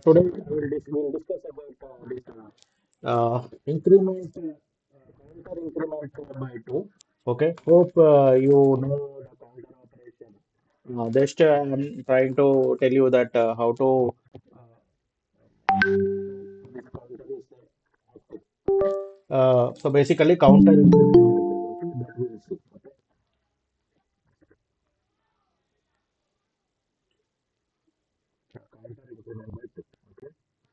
Today we'll discuss about this increment, counter increment by 2. Okay, hope you know the counter operation. Just I'm trying to tell you that how to this counter is so basically counter increment by 2. Okay, that we will see. Okay, counter increment by 2. Okay. Counter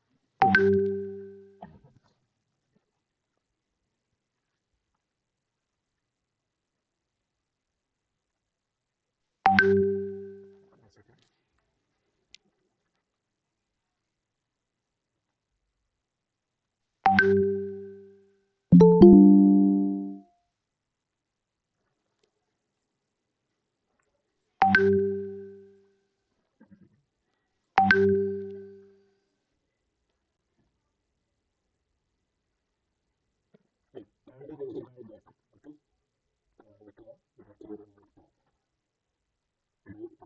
increment by 2. Okay.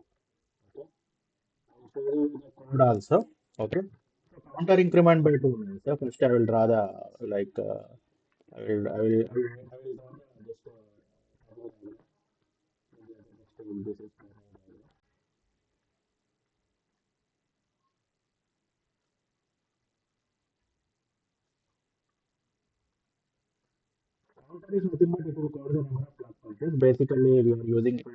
Okay. I'll show you the code also. Okay. Counter increment by 2 means first I will draw the like I will draw the just this is counter is nothing but it will count the number of clock pulses. Basically, we are using for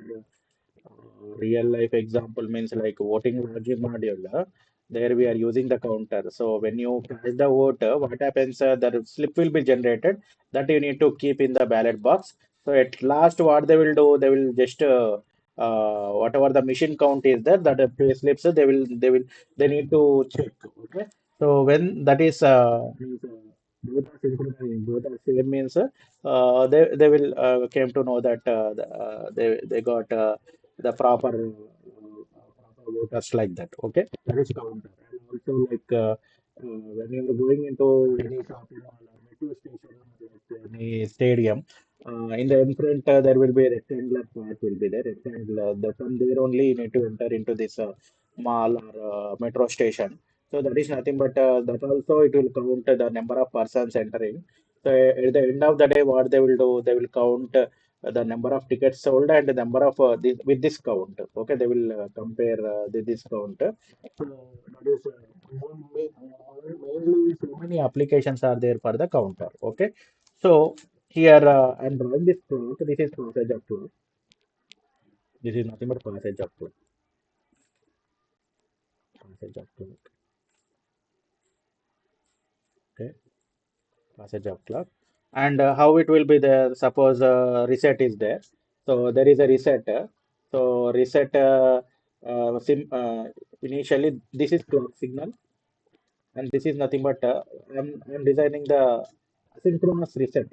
real life example means like voting logic module. There we are using the counter. So when you cast the vote, what happens? The slip will be generated that you need to keep in the ballot box. So at last, what they will do, they will just whatever the machine count is there, that pay slips, they need to check. Okay. So when that is means, both are synchronized, both are same means they will came to know that they got the proper voters like that. Okay, that is counter. And also like when you are going into any shopping mall or metro station or like any stadium, in the in front there will be a rectangular part will be there. Rectangular. From there only you need to enter into this mall or metro station. So that is nothing but that also it will count the number of persons entering. So at the end of the day, what they will do, they will count the number of tickets sold and the number of with this count. Okay, they will compare this count. So that is mainly so many applications are there for the counter. Okay, so here I'm drawing this clock. This is passage of clock. This is nothing but passage of clock. Passage of clock. Okay, passage of clock. And how it will be there? Suppose reset is there. So there is a reset. So reset initially this is clock signal and this is nothing but I'm designing the asynchronous reset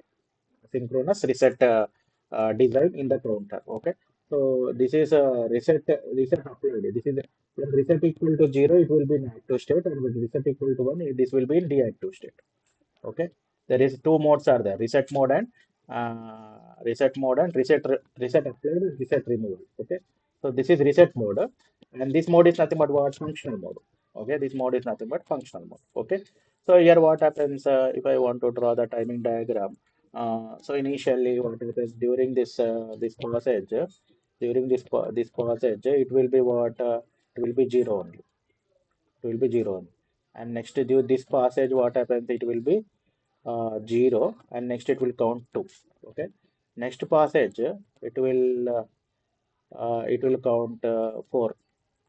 design in the counter. Okay, so this is a reset applied. This is when reset equal to 0 it will be in active state, and when reset equal to 1 this will be in deactive state. Okay, there is two modes are there: reset applied, reset removal. Okay, so this is reset mode, and this mode is nothing but what functional mode. Okay, this mode is nothing but functional mode. Okay, so here what happens if I want to draw the timing diagram. So initially what happens during this passage, this passage, it will be what it will be zero only. It will be zero only. And next to this passage, what happens? It will be 0 and next it will count 2. Okay, next passage it will count 4.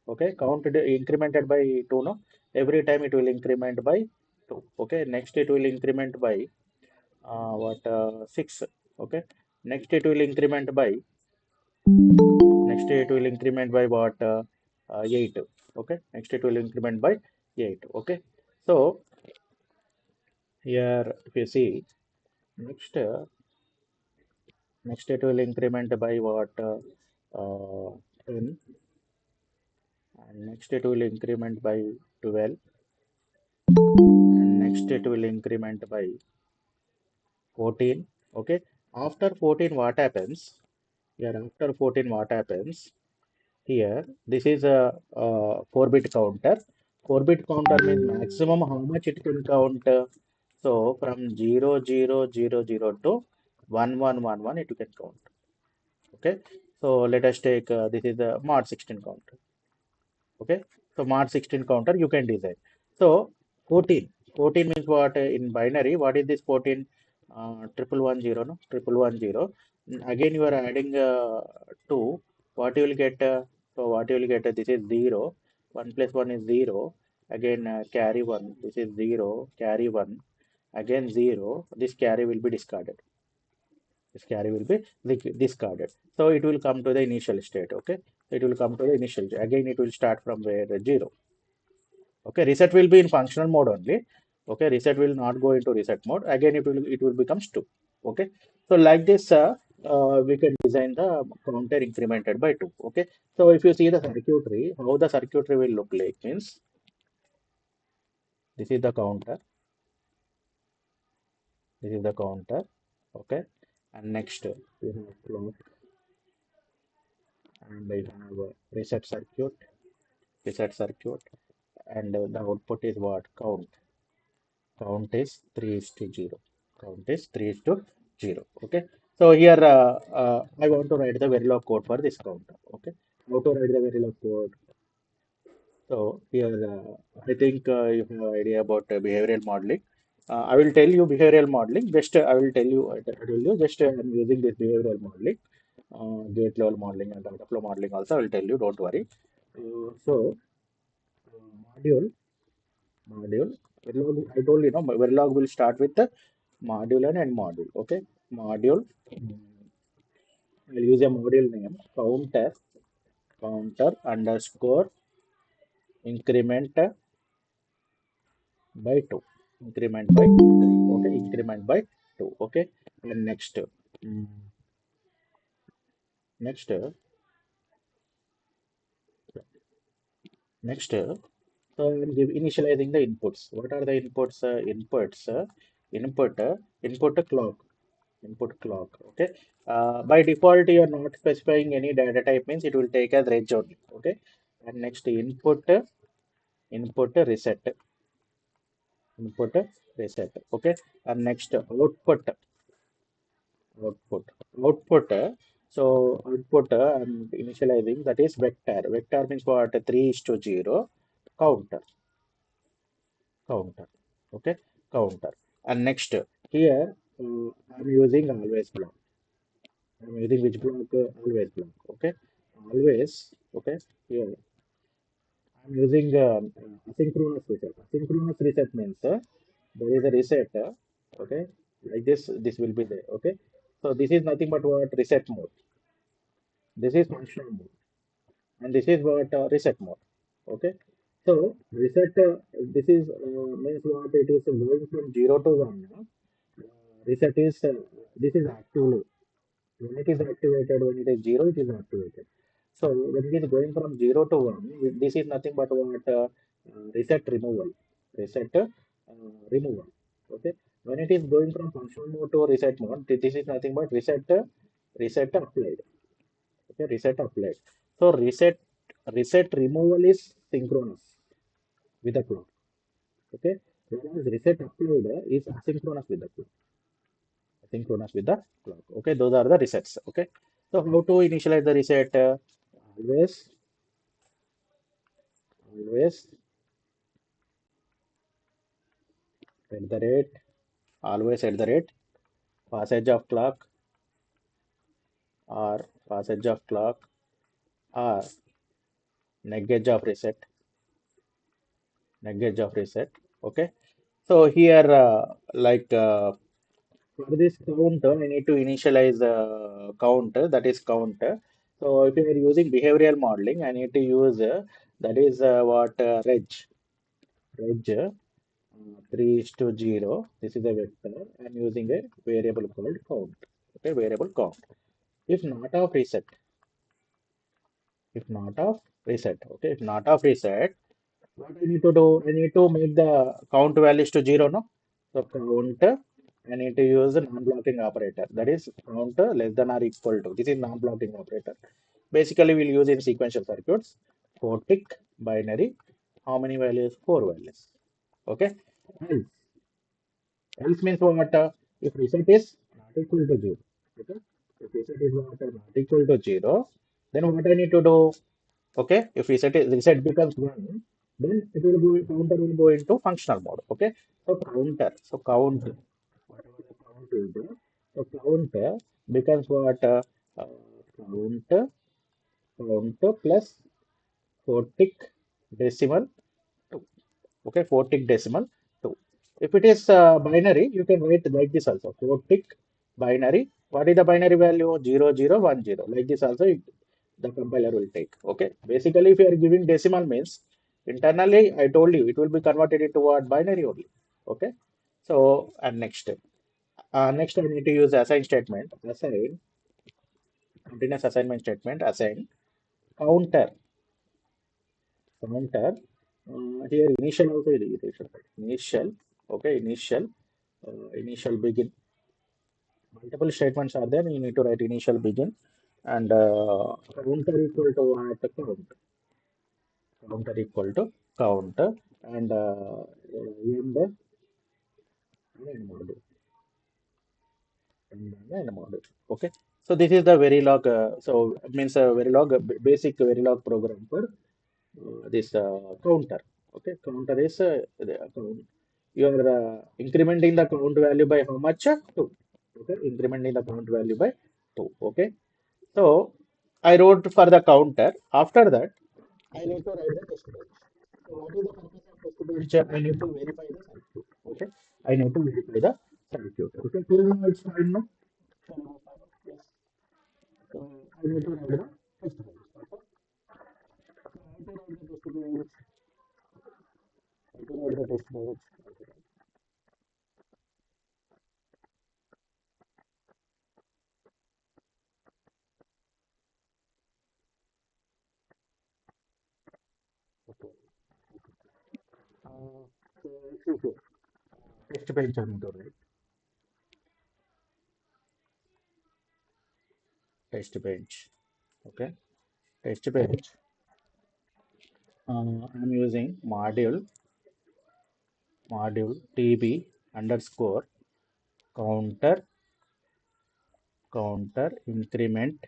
Okay, counted incremented by 2, no, every time it will increment by 2. Okay, next it will increment by what 6. Okay, next it will increment by what 8. Okay, next it will increment by 8. Okay, so here if you see next next it will increment by what 10, and next it will increment by 12, and next it will increment by 14. Okay, after 14 what happens? Here after 14 what happens? Here this is a, 4-bit counter. 4-bit counter means maximum how much it can count. So from 0000 to 1111 it can count. Okay, so let us take this is the mod 16 counter. Okay, so mod 16 counter you can design. So 14 means what, in binary? What is this 14? Triple one zero, no, triple one zero. Again you are adding 2. What you will get? So what you will get? This is 0. 1 plus 1 is 0. Again carry 1. This is 0. Carry 1. Again 0. This carry will be discarded. This carry will be discarded. So it will come to the initial state. Okay, it will come to the initial. Again, it will start from where? 0. Okay, reset will be in functional mode only. Okay, reset will not go into reset mode. Again, it will becomes 2. Okay, so like this, we can design the counter incremented by 2. Okay, so if you see the circuitry, how the circuitry will look like means this is the counter. This is the counter. Okay, and next we have clock, and we have a reset circuit, and the output is what? Count is 3 is to 0. Count is 3 is to 0. Okay, so here I want to write the Verilog code for this counter. Okay, how to write the Verilog code? So here I think you have an idea about behavioral modeling. I will tell you behavioral modeling. Just I will tell you just I'm using this behavioral modeling, gate level modeling and data flow modeling also. I will tell you. Don't worry. So module module. Verilog, I told you, no, Verilog will start with the module and end module. Okay, module. I'll use a module name counter underscore increment by 2. Increment by 2. Okay, increment by 2. Okay, and mm, next, next. So I'm initializing the inputs. What are the inputs? Input, input clock. Input clock. Okay, by default you are not specifying any data type, means it will take as range only. Okay, and next input reset. Input reset. Okay, and next output output so output I'm initializing, that is vector means what? 3 is to 0. Counter. Counter. Okay, counter. And next here I'm using always block. I'm using which block? Always block. Okay, always. Okay, here I'm using asynchronous reset. Asynchronous reset means there is a reset. Okay, like this will be there. Okay, so this is nothing but what? Reset mode. This is functional mode, and this is what? Reset mode. Okay, so reset. This is means what? It is going from 0 to 1. Reset is this is active loop. When it is activated, when it is 0, it is activated. So when it is going from 0 to 1, this is nothing but what? Reset removal. Reset removal. Okay. When it is going from functional mode to reset mode, this is nothing but reset applied. Okay, reset applied. So reset removal is synchronous with the clock. Okay. Whereas reset applied is asynchronous with the clock. Asynchronous with the clock. Okay, those are the resets. Okay. So how to initialize the reset? Always, always at the rate, always at the rate, passage of clock or passage of clock or negate of reset, negate of reset. Okay. So here, for this count, I need to initialize count, that is count. So if you are using behavioral modeling, I need to use that is what? Reg 3 is to 0. This is a vector. I'm using a variable called count. Okay, variable count. If not of reset, if not of reset, okay, if not of reset, What I need to do, I need to make the count values to zero, no? So count, I need to use a non-blocking operator. That is count less than or equal to. This is non-blocking operator. Basically, we'll use in sequential circuits. Four tick binary. How many values? Four values. Okay. Else, else means what? If reset is not equal to zero. Okay. If reset is what? Not equal to zero, then what I need to do? Okay, if reset becomes one, then it will go counter will go into functional mode. Okay, so counter, so count whatever the count is there, so counter becomes what, count plus 4 tick decimal 2. Okay, 4 tick decimal 2. If it is binary, you can write like this also, 4 tick binary. What is the binary value? 0010. Like this also the compiler will take. Okay, basically if you are giving decimal means internally I told you it will be converted into what, binary only. Okay, so and next I need to use assign statement. Assign, continuous assignment statement. Assign counter, counter, here initial also is initial. Okay, initial begin. Multiple statements are there, you need to write initial begin and counter equal to what, count, counter equal to count, and end module, end module. Okay, so this is the Verilog. So it means Verilog, basic Verilog program for this counter. Okay, counter is the count. You are incrementing the count value by how much? Two. Okay, incrementing the count value by two. Okay, so I wrote for the counter. After that, I need to write the test bench. So what is the purpose of test bench? I need to verify the circuit. Okay, I need to verify the circuit. Okay, till now it's fine, no? Yes. So I need to write the test bench. Okay, so how to write the test bench? How to write the test bench? Okay. So see here, test bench I need to write. Test bench. Okay, test bench. I'm using module tb underscore counter, increment,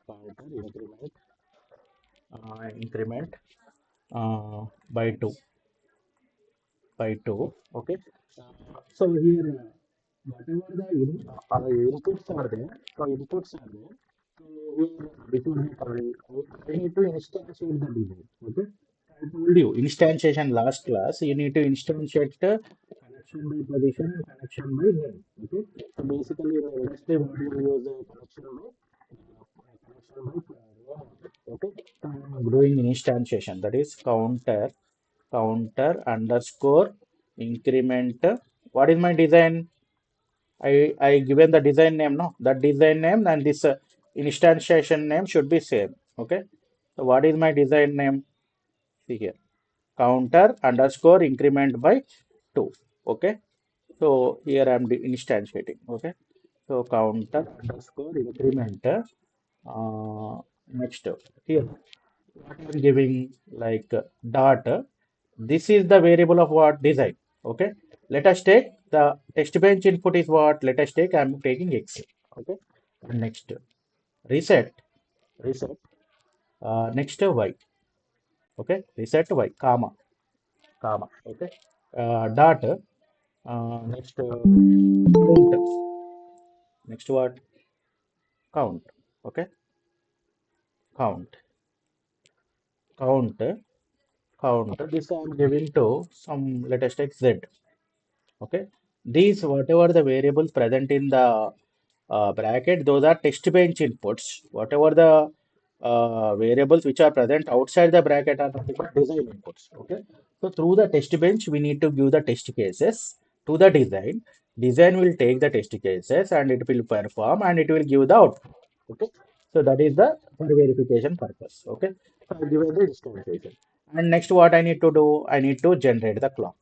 counter increment by 2, okay. So here whatever the inputs are there, so inputs are there, so here before I need to instantiate the device. Okay, I told you instantiation last class, you need to instantiate connection by position and connection by name. Okay, so basically in the industry what you use connection by okay, so I'm doing instantiation, that is counter underscore increment. What is my design? I given the design name, no? That design name and this instantiation name should be same. Okay, so what is my design name? See here, counter underscore increment by 2. Okay, so here I am instantiating. Okay, so counter underscore increment. Next here, what I am giving like dot. This is the variable of what, design. Okay, let us take the test bench input is what. Let us take, I am taking x. Okay, and next reset. Next y. Okay, reset y comma comma. Okay, dot. Next count. Next what, count. Okay, count count count. This I am giving to some, let us take z. Okay, these whatever the variables present in the bracket, those are test bench inputs. Whatever the variables which are present outside the bracket are nothing but design inputs. Okay, so through the test bench we need to give the test cases to the design. Design will take the test cases and it will perform and it will give the output. Okay, so that is the for verification purpose. Okay, so I given the instantiation. And next, what I need to do, I need to generate the clock.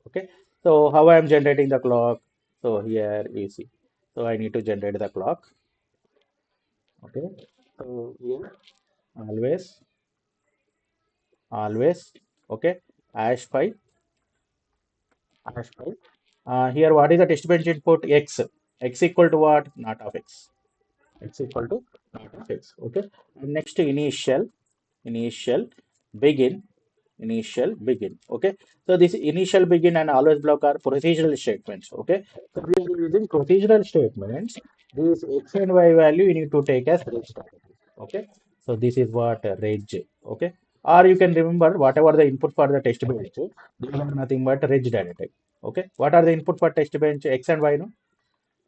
Okay. So how I am generating the clock? So here you see. So I need to generate the clock. Okay. So here always, always. Okay. Hash 5, hash 5. Here, what is the test bench input? X. X equal to what? Not of X. X equal to not of X. Okay. And next, initial, begin, initial, begin. Okay. So this initial, begin, and always block are procedural statements. Okay. So we are using procedural statements. This X and Y value you need to take as reg data. Okay. So this is what reg. Okay. Or you can remember whatever the input for the test bench, these are nothing but reg data type. Okay. What are the input for test bench? X and Y, no?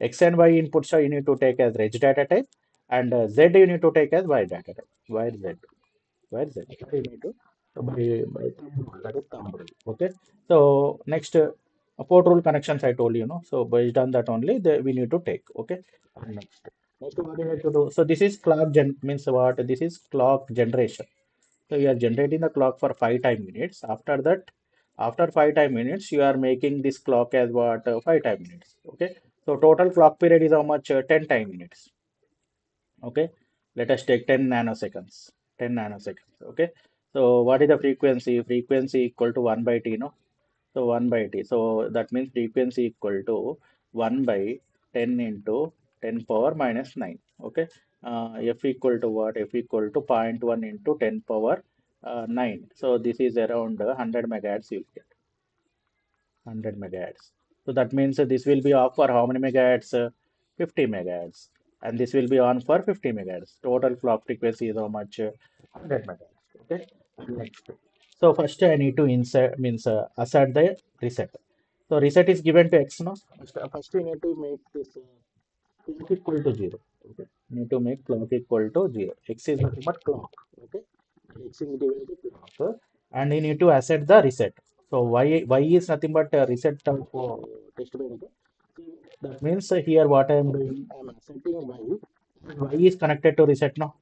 X and Y inputs are you need to take as reg data type, and Z you need to take as Y data type. Y Z. Where is it? You need to by thumb rule, that is thumb rule. Okay. So next, port rule connections I told you, know. So based on that only we need to take. Okay. And next what you need to do. So this is clock gen means what? This is clock generation. So you are generating the clock for 5 time minutes. After that, after 5 time minutes, you are making this clock as what? 5 time minutes. Okay. So total clock period is how much? 10 time minutes. Okay, let us take 10 nanoseconds. 10 nanoseconds. Okay, so what is the frequency? Frequency equal to 1 by t, no? So 1 by t, so that means frequency equal to 1 by 10 into 10 power minus 9. Okay, f equal to what? F equal to zero point 0.1 into 10 power 9. So this is around 100 megahertz you get. 100 megahertz. So that means this will be off for how many megahertz? 50 megahertz. And this will be on for 50 megahertz. Total clock frequency is how much? 100 megahertz. Okay. And next. So first I need to insert means assert the reset. So reset is given to x, no? First we need to make this clock equal to 0. Okay. Need to make clock equal to 0. X is nothing but clock. Okay. And x is given to clock. And you need to asset the reset. So y is nothing but reset of test bench. So that means here what I am doing, I am asserting y. And y is connected to reset now.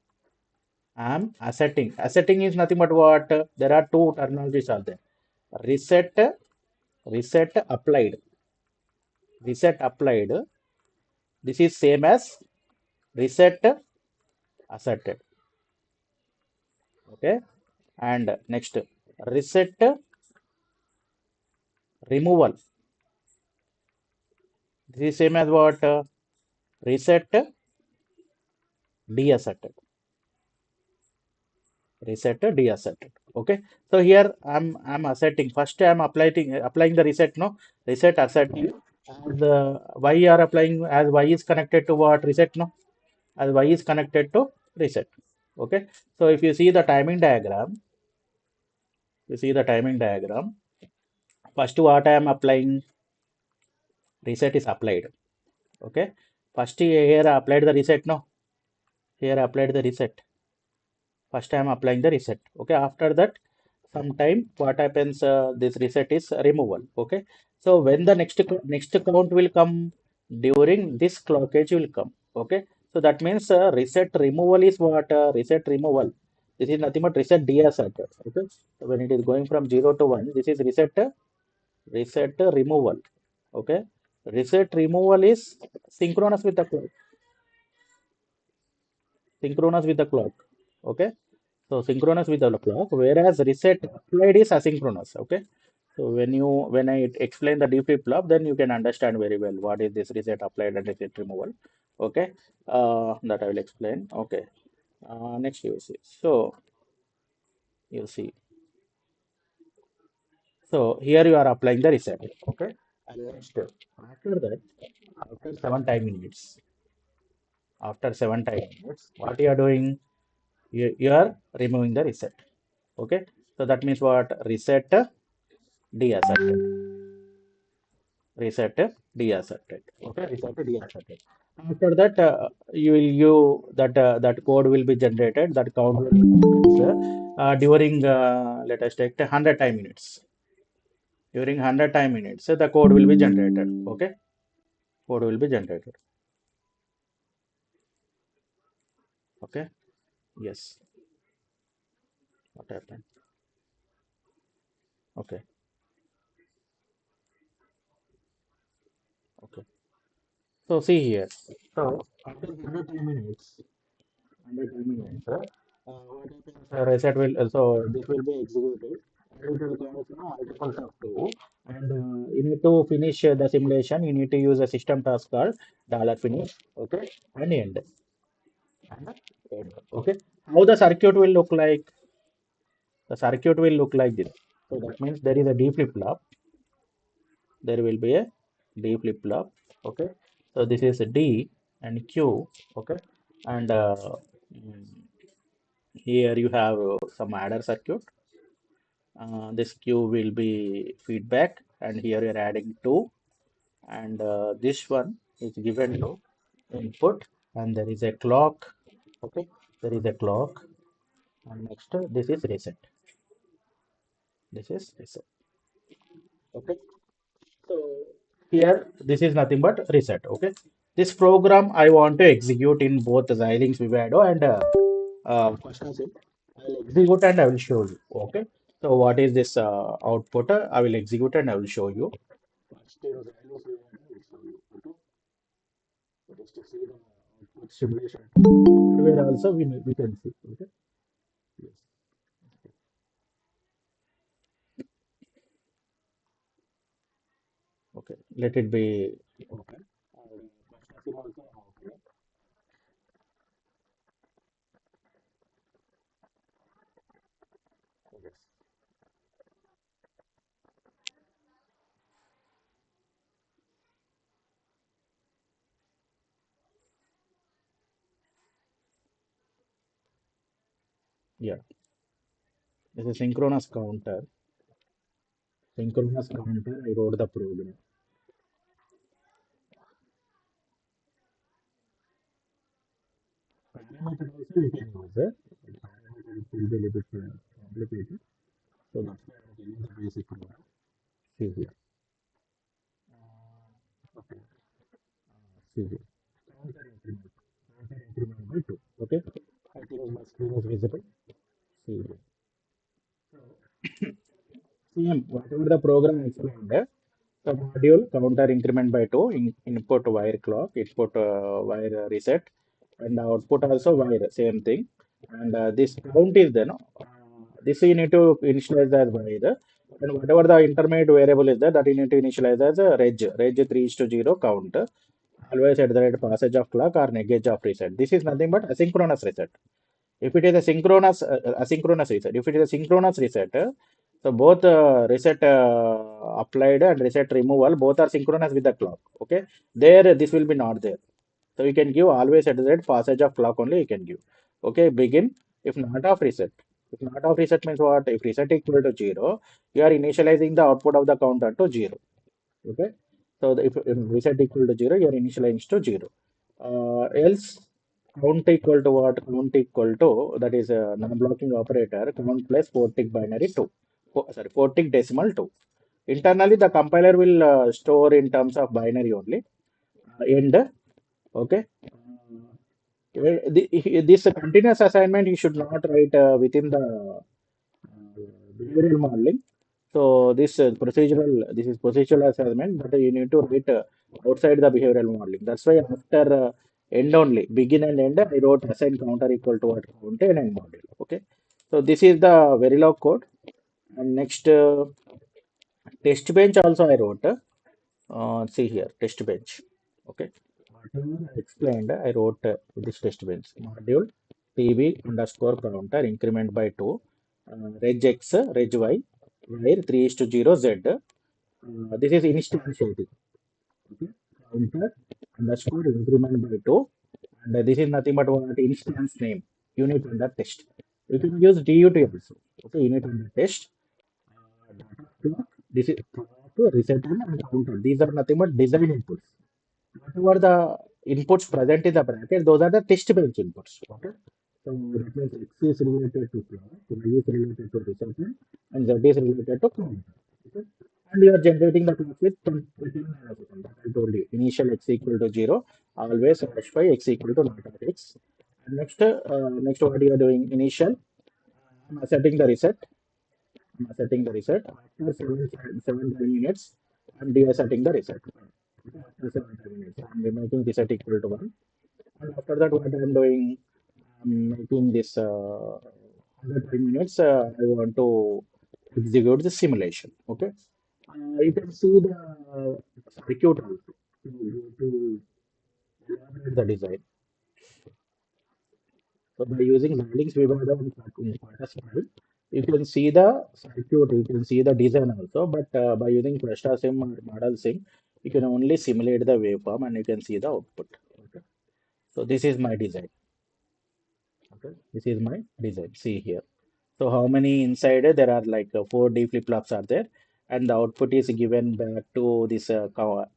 I am asserting. Asserting is nothing but what? There are two terminologies are there. Reset, reset applied. Reset applied. This is same as reset asserted. Okay. And next, reset removal. This is same as what? Reset deasserted. Reset deasserted. Okay. So here I'm asserting. First I'm applying the reset, no? Reset asserting. As y are applying, as y is connected to what? Reset, no? As y is connected to reset. Okay. So if you see the timing diagram, first what I am applying, reset is applied. Okay. First here I applied the reset, no? Here I applied the reset. First I am applying the reset. Okay. After that, sometime what happens? This reset is removal. Okay. So when the next count will come, during this clock age will come. Okay. So that means reset removal is what? Reset removal. This is nothing but reset deasserted. Okay. So when it is going from 0 to 1, this is reset removal. Okay. Reset removal is synchronous with the clock. Synchronous with the clock. Okay. So synchronous with the clock, whereas reset applied is asynchronous. Okay. So when I explain the D flip flop, then you can understand very well what is this reset applied and reset removal. Okay. That I will explain. Okay. Next you see. So you see. So here you are applying the reset. Okay. And next after that, after 7 time minutes, what you are doing? You are removing the reset. Okay. So that means what? Reset deasserted. Reset deasserted. Okay, reset deasserted. After that, that code will be generated. That count will be during let us take 100 time minutes. During 100 time minutes, the code will be generated. Okay, code will be generated. Okay, yes. What happened? Okay. Okay. So see here. So after 100 minutes, 100 minutes, what happens? Reset will so this will be executed. And it will count multiples of two. And you need to finish the simulation. You need to use a system task called dollar finish. Okay, and end. And end. Okay. How the circuit will look like? The circuit will look like this. So that means there is a D flip flop. There will be a D flip flop. Okay. So this is D and Q. Okay. And mm, here you have some adder circuit. This Q will be feedback, and here you're adding 2, and this one is given to input, and there is a clock. Okay, there is a clock, and next this is reset. This is reset. Okay, so here this is nothing but reset. Okay, this program I want to execute in both Xilinx Vivado and Cosmos. I'll execute and I will show you. Okay, so what is this output? I will execute and I will show you. First, Xilinx Vivado will show you. Okay, so just to see the output simulation. Where also we can see. Okay, yes. Okay, let it be open. And Cosmos also okay. Yes. Yeah, this is synchronous counter. Synchronous counter. I wrote the program. Parameter also we can use it. Parameter it will be a little bit complicated. So that's why I'm giving the basic program. See here. Okay. See here. Counter increment. Counter increment by 2. Okay. I think my screen is visible. See here. Same, whatever the program explained, the module counter increment by 2, input wire clock, input wire reset, and output also wire, same thing. And this count is then, this you need to initialize as wire. And whatever the intermediate variable is there, that you need to initialize as a reg 3 is to 0 count. Always at the rate passage of clock or negate of reset. This is nothing but asynchronous reset. If it is a asynchronous reset, if it is a synchronous reset, so both reset applied and reset removal both are synchronous with the clock. Okay, there this will be not there. So you can give always at the rate passage of clock only you can give. Okay, begin if not of reset. If not of reset means what? If reset equal to 0, you are initializing the output of the counter to 0. Okay, so if reset equal to 0, you are initializing to 0. Else count equal to what? Count equal to, that is a non-blocking operator, count plus 4 tick binary 2. Sorry, 4 tick decimal 2. Internally, the compiler will store in terms of binary only. End. Okay. This continuous assignment you should not write within the behavioral modeling. So this is procedural assignment, but you need to write outside the behavioral modeling. That's why after end only, begin and end, I wrote assign counter equal to what? Count and end module. Okay. So this is the Verilog code. And next test bench also I wrote. See here, test bench. Okay. Whatever I explained, I wrote this test bench module PB underscore counter increment by 2, reg x, reg y, where 3 is to 0 z. This is instantiating. Okay. Counter underscore increment by 2, and this is nothing but what? Instance name, unit under test. You can use DUT also. Okay, unit under test. Data clock. This is clock, reset and counter. These are nothing but design inputs. Whatever the inputs present in the bracket, those are the test bench inputs. Okay. So that means X is related to clock, Y is related to reset, and Z is related to counter. Okay. And you are generating the clock with 10 nanoseconds. That I told you. Initial X equal to 0, always hash by X equal to not of X. And next what you are doing? Initial, I'm asserting the reset. setting the reset. After 7 minutes, I'm desetting the reset. Okay, after 7 minutes, I'm making reset equal to 1. And after that, what I'm doing, I'm making this 100 minutes. I want to execute the simulation. Okay. You can see the circuit also to elaborate the design. So by using Xilinx Vivado and Quantum, you can see the circuit, you can see the design also. But by using Sim or Model Sim, you can only simulate the waveform and you can see the output. Okay. So this is my design. Okay. This is my design. See here. So how many inside there are like four D flip flops are there, and the output is given back to this adder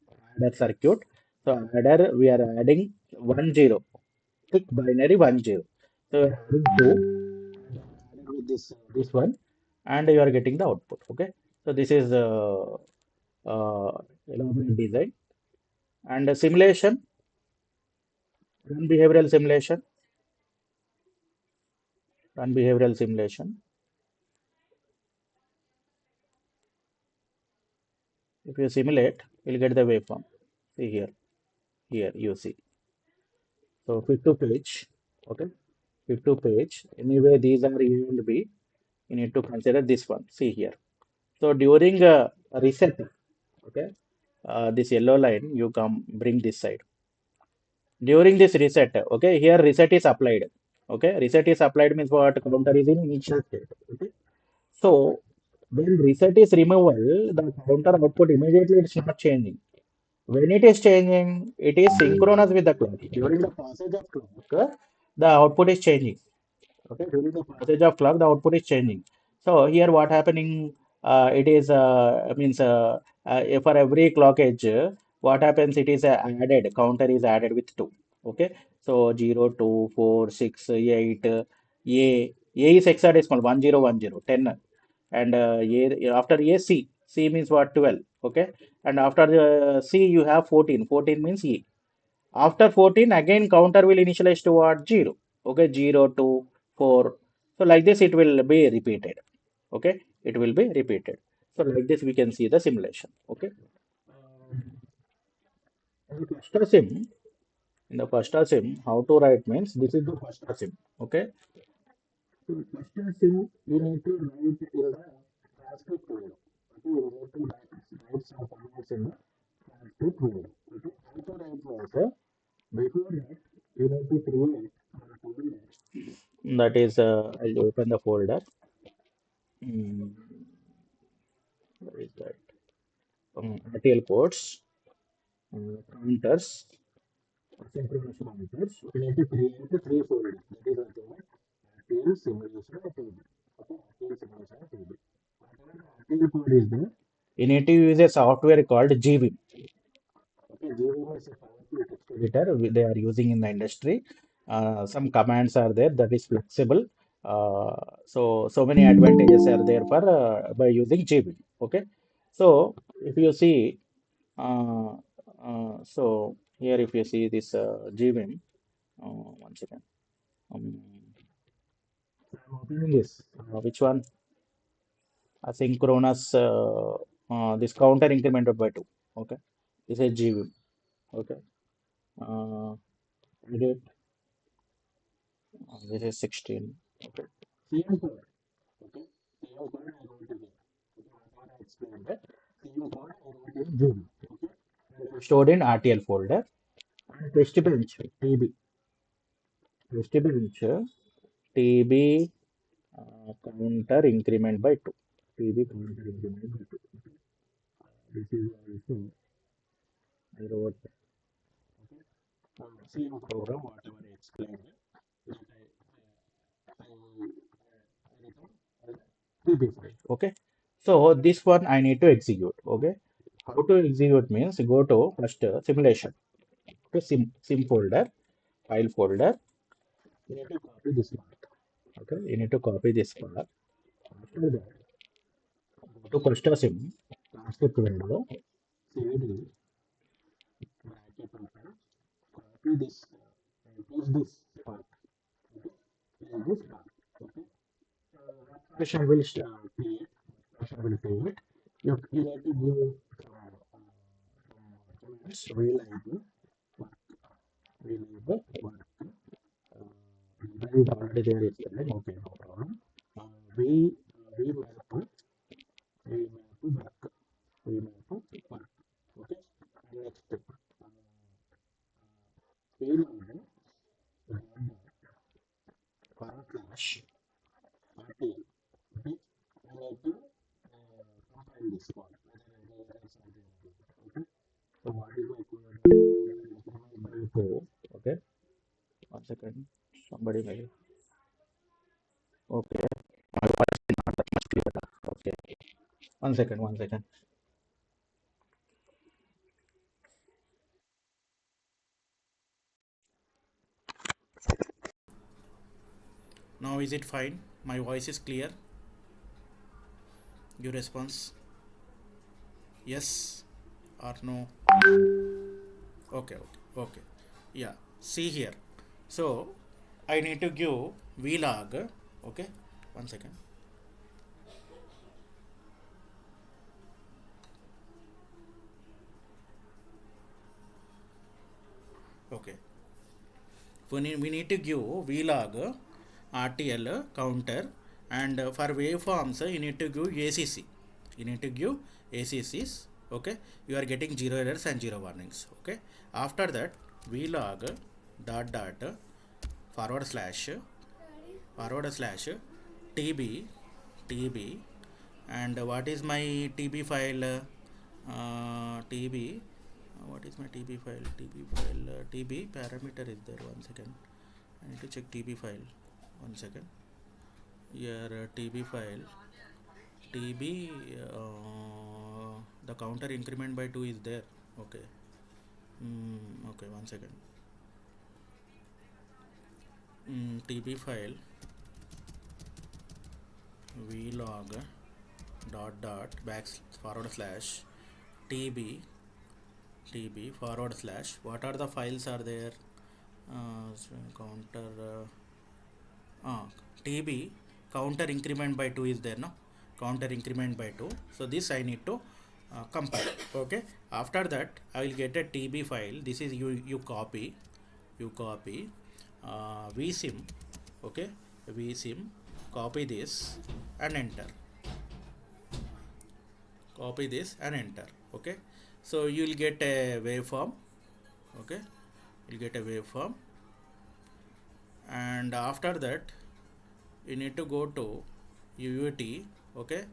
circuit. So adder we are adding 1 0, thick binary 1 0. So we are adding two added with this one, and you are getting the output. Okay. So this is uh, elaborate design and simulation, run behavioral simulation, run behavioral simulation. If you simulate, you'll get the waveform. See here, here you see. So fit to page, okay, fit to page. Anyway, these are A and B. You need to consider this one. See here. So during reset, okay, this yellow line you come bring this side. During this reset, okay, here reset is applied. Okay, reset is applied means what? Counter is in initial state. Okay, so when reset is removal, the counter output immediately it's not changing. When it is changing, it is synchronous with the clock. During the passage of clock, the output is changing. Okay, during the passage of clock, the output is changing. So here, what happening? It is means for every clock edge, what happens? It is added. Counter is added with two. Okay, so 0, 2, 4, 6, 8. A is hexadecimal 1010 10, and after A C. C means what? 12. Okay, and after the C you have 14. 14 means E. After 14, again counter will initialize to what? 0. Okay, 0, 2, 4. So like this, it will be repeated. Okay, it will be repeated. So like this, we can see the simulation. Okay. In the first sim, in the first sim, how to write means this is the first sim. Okay. So first sim, you need to write in the transcript window. Okay, you need to write some comments in the transcript window. Okay, how to write means before that, you need to create a folder. That is, I'll open the folder. Where is that? RTL ports, counters, asynchronous counters. You need to create three folders. That is nothing but RTL simulation table. Okay, RTL simulation table. Whatever RTL code is there, you need to use a software called GVim. Okay, GVM is a powerful text editor they are using in the industry. Some commands are there that is flexible. So many advantages are there for by using GVM. Okay, so if you see, uh, so here if you see this GVM, one second. Um, I'm opening this. Which one? Asynchronous. This counter incremented by two. Okay, this is GVM. Okay. Uh, edit. This is 16. Okay. Same code. Okay. Same code I wrote again. Okay. What I explained that. Same code I wrote in June. Okay. And stored in RTL folder. And test bench TB. Test bench TB counter increment by 2. TB counter increment by 2. This is also I wrote. Okay. Same program, whatever I explained. That TB file. Okay. So this one I need to execute. Okay. How to execute means go to first simulation to sim folder, file folder. You need to copy this path. Okay. You need to copy this path. After that, go to first sim, transcript window, CD, bracket open, copy this, paste this path. Okay. Paste this path. Okay. Application will create. will say it. You have to give comments reliable work, reliable work. That is already there yesterday. Okay, no problem. We map we map work. We map work. Okay. Next step. Failure for clash RTL. Okay. We need to compile this one. Okay. So what is my code? Okay. One second. Somebody may. Okay. My voice is not that much clear. Okay. One second. One second. Now is it fine? My voice is clear? Your response? Yes or no? Okay, okay, okay. Yeah, see here. So I need to give vlog. Okay, one second. Okay, we need to give vlog RTL counter, and for waveforms you need to give ACC. You need to give ACCs. Okay, you are getting 0 errors and 0 warnings. Okay, after that vlog dot forward slash tb tb, and what is my tb file? Tb What is my tb parameter is there. One second, I need to check tb file. One second. Your tb file, tb, the counter increment by 2 is there. Okay. Okay, one second. Tb file vlog dot back forward slash tb forward slash, what are the files are there? Counter tb counter increment by 2 is there, no? Counter increment by 2. So this I need to compile. Okay, after that I will get a tb file. This is you copy vsim. Okay, vsim, copy this and enter. Copy this and enter. Okay, so you will get a waveform. Okay, you'll get a waveform, and after that you need to go to UUT. Okay,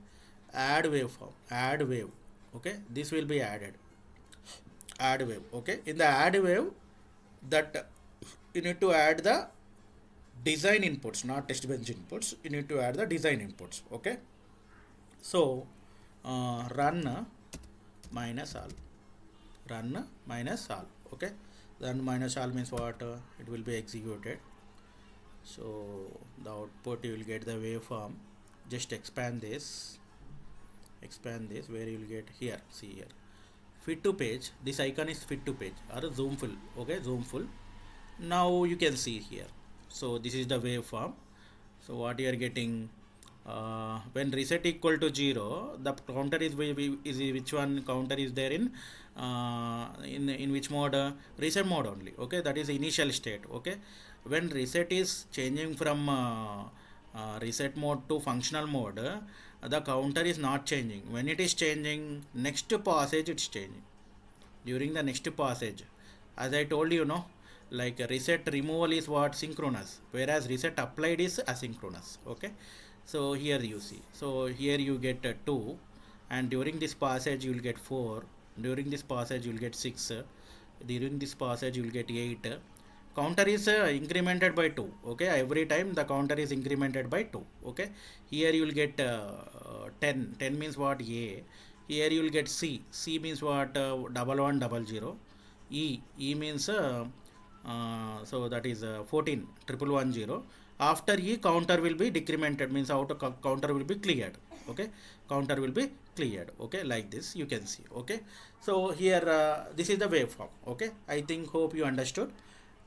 add waveform, add wave. Okay, this will be add wave. Okay, in the add wave, that you need to add the design inputs, not test bench inputs. You need to add the design inputs. Okay, so run minus all, run minus all. Okay, run minus all means what? It will be executed. So the output you will get the waveform. Just expand this where you will get here. See here, fit to page. This icon is fit to page or zoom full. Okay, zoom full. Now you can see here. So this is the waveform. So what you are getting, when reset equal to 0, the counter is which one counter is there in which mode? Reset mode only. Okay, that is initial state. Okay, when reset is changing from reset mode to functional mode, the counter is not changing. When it is changing, next passage it's changing. During the next passage, as I told you, no, like reset removal is what? Synchronous, whereas reset applied is asynchronous. Okay, so here you see, so here you get 2, and during this passage you will get 4, during this passage you will get 6, during this passage you will get 8. Counter is incremented by 2. Okay, every time the counter is incremented by 2. Okay, here you will get 10. 10 means what? A. Here you will get C means what? 1100. E means so that is 14 1110. After E, counter will be decremented, means auto counter will be cleared. Okay, counter will be cleared. Okay, like this you can see. Okay, so here this is the waveform. Okay, I think hope you understood.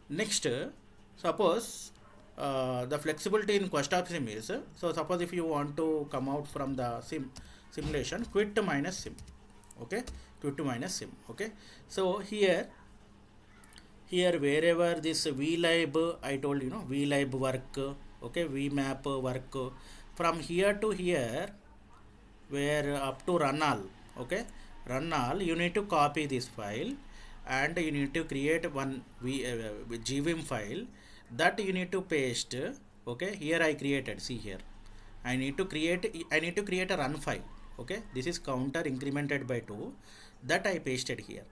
Next, suppose the flexibility in cost of sim is, so suppose if you want to come out from the simulation, quit minus sim. Okay, quit minus sim. Okay, so here wherever this vlib, I told you know vlib work, okay, vmap work, from here to here, where up to run all, okay, run all, you need to copy this file and you need to create one gvim file that you need to paste. Okay, here I created, see here, I need to create a run file. Okay, this is counter incremented by 2, that I pasted here,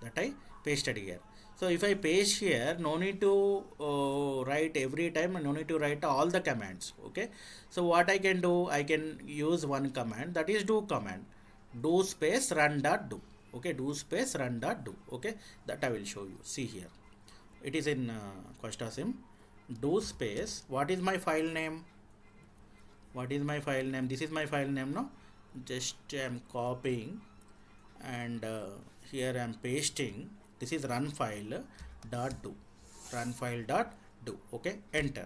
that I pasted here. So if I paste here, no need to write every time, no need to write all the commands. Okay, so what I can do, I can use one command, that is do command, do space run dot do. Okay, do space run dot do. Okay, that I will show you. See here, it is in Costasim. Do space, what is my file name? What is my file name? This is my file name. No, just I am copying and here I am pasting. This is run file dot do, run file dot do. Okay, enter.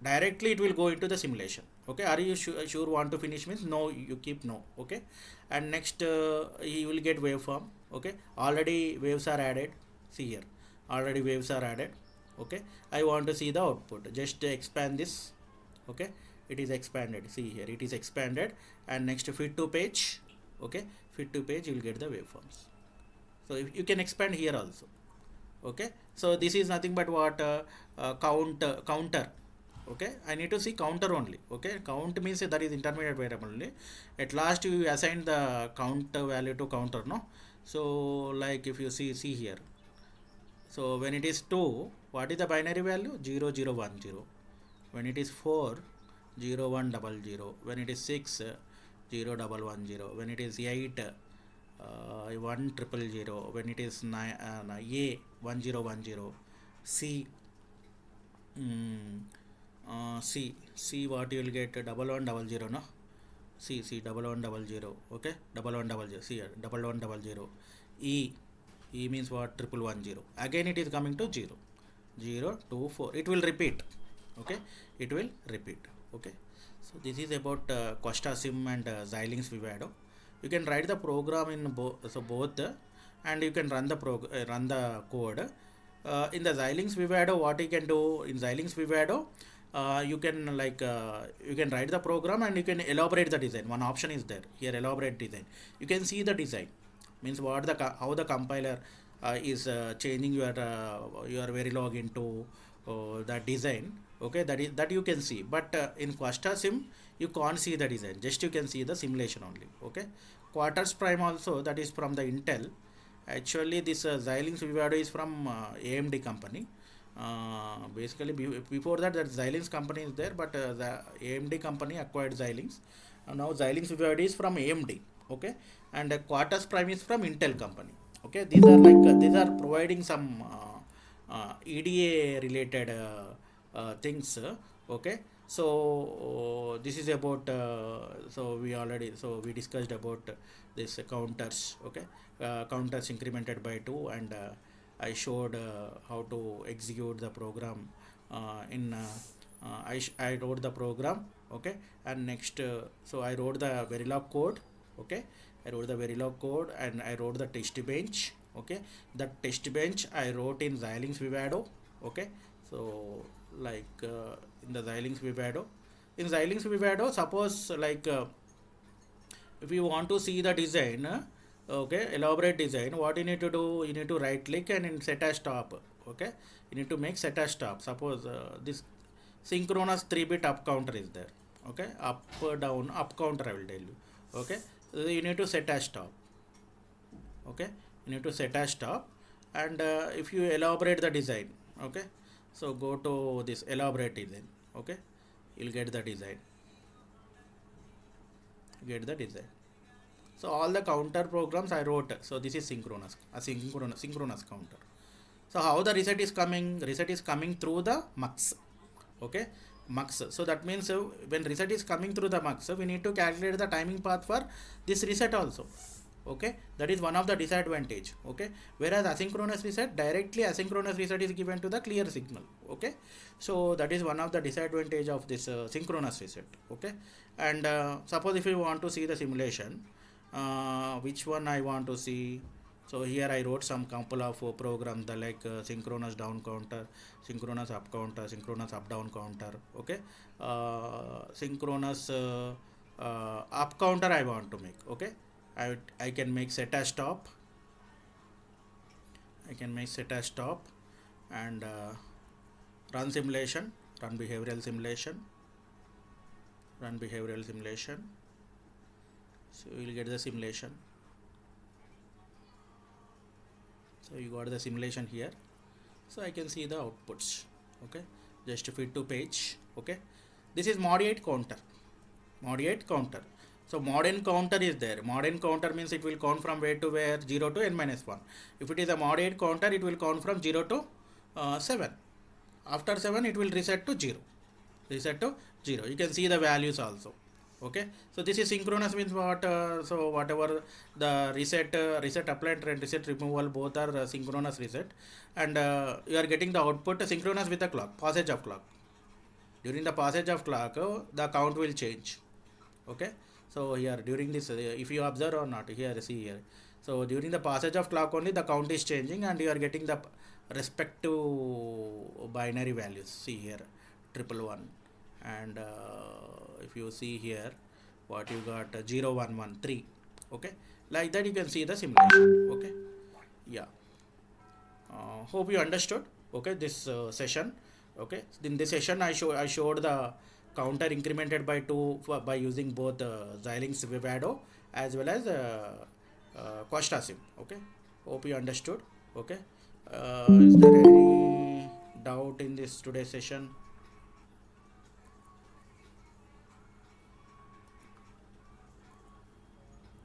Directly it will go into the simulation. Okay, are you sure want to finish? Means no, you keep no. Okay, and next you will get waveform. Okay, already waves are added. See here, already waves are added. Okay, I want to see the output, just expand this. Okay, it is expanded, see here, it is expanded, and next fit to page. Okay, fit to page, you will get the waveforms. So if you can expand here also. Okay, so this is nothing but what counter. Okay, I need to see counter only. Okay, count means that is intermediate variable only. At last you assign the count value to counter, no? So like if you see here, so when it is 2, what is the binary value? 0 0 1 0. When it is 4, 0 1 0 0. When it is 6, 0 1 1 0. When it is 8, 1 0 0. When it is 9, A 1 0 1 0. C, C what you will get, 1 1 0 0, no? C 1 1 0 0. Okay, 1 1 0 0. See here, 1 1 0 0. E means what? 1 1 1 0. Again it is coming to 0 0 2 4. It will repeat. Okay, it will repeat. Okay, so this is about Costa Sim and Xilinx Vivado. You can write the program in both, and you can run the run the code. In the Xilinx Vivado, what you can do in Xilinx Vivado, you can you can write the program and you can elaborate the design. One option is there here, elaborate design. You can see the design, means what the how the compiler is changing your Verilog into the design. Okay, that you can see, but in Quasta Sim you can't see the design, just you can see the simulation only. Okay, Quarters Prime also, that is from the Intel. Actually this Xilinx Vivado is from AMD company. Basically before that Xilinx company is there, but the AMD company acquired Xilinx. Now Xilinx Vivado is from AMD. Okay, and Quarters Prime is from Intel company. Okay, these are these are providing some EDA related things. Okay, so this is about so we discussed about this counters. Okay, counters incremented by 2, and I showed how to execute the program in I wrote the program. Okay, and next so I wrote the Verilog code. Okay, I wrote the Verilog code and I wrote the test bench. Okay, that test bench I wrote in Xilinx Vivado. Okay, so in the Xilinx Vivado, suppose if you want to see the design, okay, elaborate design, what you need to do, you need to right click and in set as stop. Okay, you need to make set as stop. Suppose this synchronous 3-bit up counter is there. Okay, up down up counter I will tell you. Okay, so you need to set as stop. Okay, you need to set as stop, and if you elaborate the design, okay, so go to this elaborate design. Okay, you'll get the design, so all the counter programs I wrote. So this is synchronous counter. So how the reset is coming? Reset is coming through the mux. Okay, mux. So that means when reset is coming through the mux, we need to calculate the timing path for this reset also. Okay, that is one of the disadvantage. Okay, whereas asynchronous reset, directly asynchronous reset is given to the clear signal. Okay, so that is one of the disadvantage of this synchronous reset. Okay, and suppose if you want to see the simulation, which one I want to see. So here I wrote some couple of programs, the like synchronous down counter, synchronous up counter, synchronous up down counter. Okay, synchronous up counter I want to make. Okay, I can make set as stop. I can make set as stop and run simulation, run behavioral simulation, run behavioral simulation. So you will get the simulation. So you got the simulation here. So I can see the outputs. Okay, just fit to page. Okay, this is mod 8 counter. Mod 8 counter. So mod n counter is there. Mod n counter means it will count from where to where, 0 to n minus 1. If it is a mod 8 counter, it will count from 0 to 7. After 7 it will reset to 0. Reset to 0. You can see the values also. Okay, so this is synchronous means what, so whatever the reset applet and reset removal both are synchronous reset, and you are getting the output synchronous with the clock, passage of clock. During the passage of clock, the count will change. Okay, so here during this, if you observe or not, here see here, so during the passage of clock only the count is changing and you are getting the respective binary values. See here, triple one, and if you see here what you got, 0 1 1 3. Okay, like that you can see the simulation. Okay, yeah, hope you understood. Okay, this session. Okay, in this session I showed the counter incremented by 2 by using both Xilinx Vivado as well as Costa Sim. Okay, hope you understood. Okay, is there any doubt in this today's session?